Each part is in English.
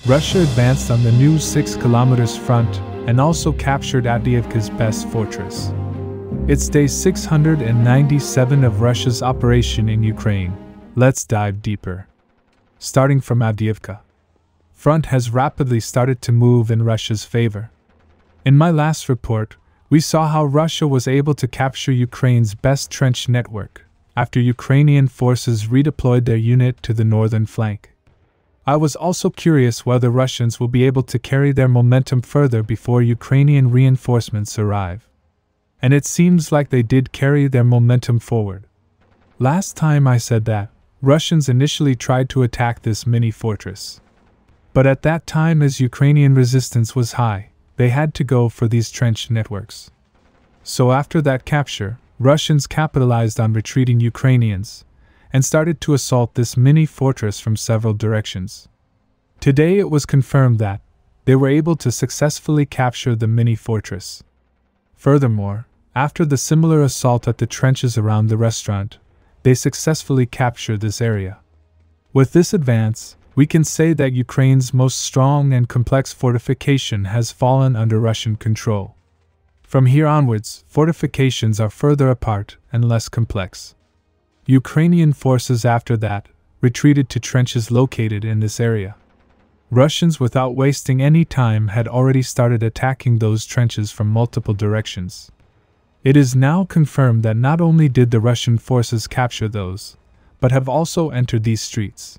Russia advanced on the new 6 km front and also captured Avdiivka's best fortress. It's day 697 of Russia's operation in Ukraine. Let's dive deeper. Starting from Avdiivka. Front has rapidly started to move in Russia's favor. In my last report, we saw how Russia was able to capture Ukraine's best trench network after Ukrainian forces redeployed their unit to the northern flank. I was also curious whether Russians will be able to carry their momentum further before Ukrainian reinforcements arrive. And it seems like they did carry their momentum forward. Last time I said that Russians initially tried to attack this mini fortress. But at that time, as Ukrainian resistance was high, they had to go for these trench networks. So after that capture, Russians capitalized on retreating Ukrainians and started to assault this mini fortress from several directions. Today it was confirmed that they were able to successfully capture the mini fortress. Furthermore, after the similar assault at the trenches around the restaurant, they successfully captured this area. With this advance, we can say that Ukraine's most strong and complex fortification has fallen under Russian control. From here onwards, fortifications are further apart and less complex. Ukrainian forces after that retreated to trenches located in this area. Russians, without wasting any time, had already started attacking those trenches from multiple directions. It is now confirmed that not only did the Russian forces capture those, but have also entered these streets.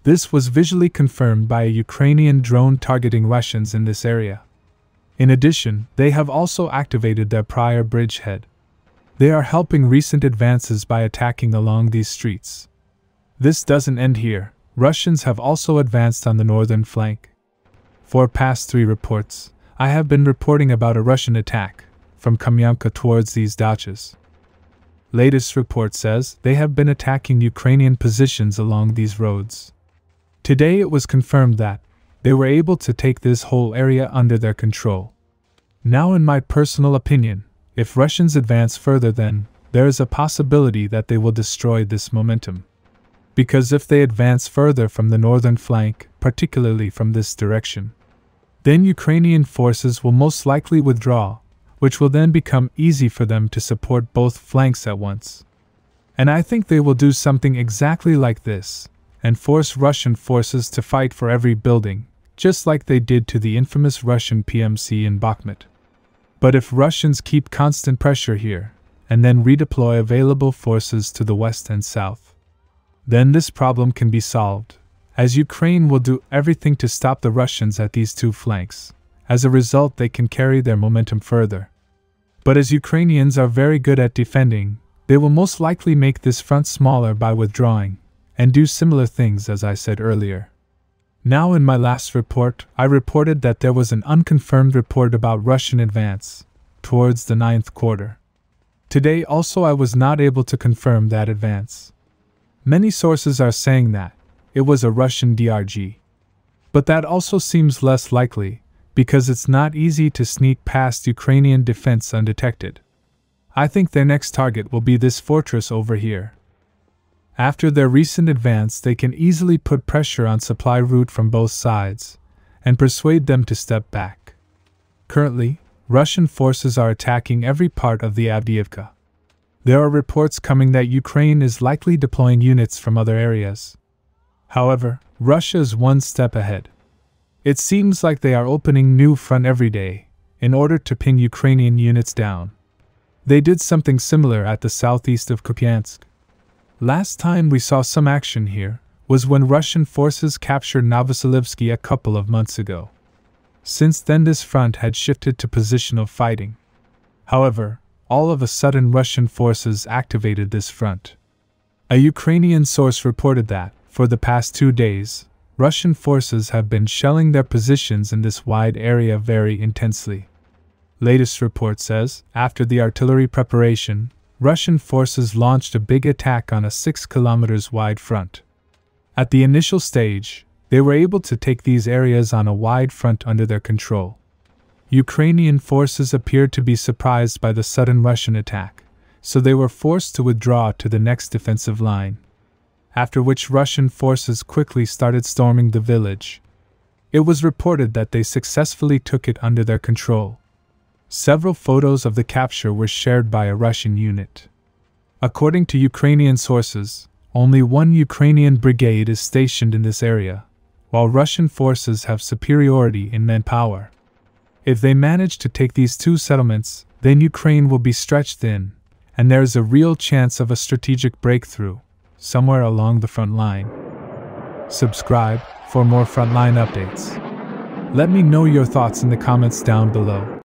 This was visually confirmed by a Ukrainian drone targeting Russians in this area. In addition, they have also activated their prior bridgehead. They are helping recent advances by attacking along these streets. This doesn't end here. Russians have also advanced on the northern flank. For past 3 reports, I have been reporting about a Russian attack from Maryinka towards these dachas. Latest report says they have been attacking Ukrainian positions along these roads. Today it was confirmed that they were able to take this whole area under their control. Now, in my personal opinion, if Russians advance further, then there is a possibility that they will destroy this momentum. Because if they advance further from the northern flank, particularly from this direction, then Ukrainian forces will most likely withdraw, which will then become easy for them to support both flanks at once. And I think they will do something exactly like this, and force Russian forces to fight for every building, just like they did to the infamous Russian PMC in Bakhmut. But if Russians keep constant pressure here, and then redeploy available forces to the west and south, then this problem can be solved, as Ukraine will do everything to stop the Russians at these 2 flanks. As a result, they can carry their momentum further. But as Ukrainians are very good at defending, they will most likely make this front smaller by withdrawing, and do similar things as I said earlier. Now, in my last report, I reported that there was an unconfirmed report about Russian advance towards the 9th quarter. Today also I was not able to confirm that advance. Many sources are saying that it was a Russian DRG. But that also seems less likely, because it's not easy to sneak past Ukrainian defense undetected. I think their next target will be this fortress over here. After their recent advance, they can easily put pressure on supply route from both sides, and persuade them to step back. Currently, Russian forces are attacking every part of the Avdiivka. There are reports coming that Ukraine is likely deploying units from other areas. However, Russia is one step ahead. It seems like they are opening new front every day, in order to pin Ukrainian units down. They did something similar at the southeast of Kupiansk. Last time we saw some action here was when Russian forces captured Novoselivsky a couple of months ago. Since then this front had shifted to positional fighting. However, all of a sudden Russian forces activated this front. A Ukrainian source reported that, for the past 2 days, Russian forces have been shelling their positions in this wide area very intensely. Latest report says, after the artillery preparation, Russian forces launched a big attack on a 6 km wide front. At the initial stage, they were able to take these areas on a wide front under their control. Ukrainian forces appeared to be surprised by the sudden Russian attack, so they were forced to withdraw to the next defensive line. After which Russian forces quickly started storming the village. It was reported that they successfully took it under their control. Several photos of the capture were shared by a Russian unit. According to Ukrainian sources, only one Ukrainian brigade is stationed in this area, while Russian forces have superiority in manpower. If they manage to take these two settlements, then Ukraine will be stretched thin, and there is a real chance of a strategic breakthrough, somewhere along the front line. Subscribe for more frontline updates. Let me know your thoughts in the comments down below.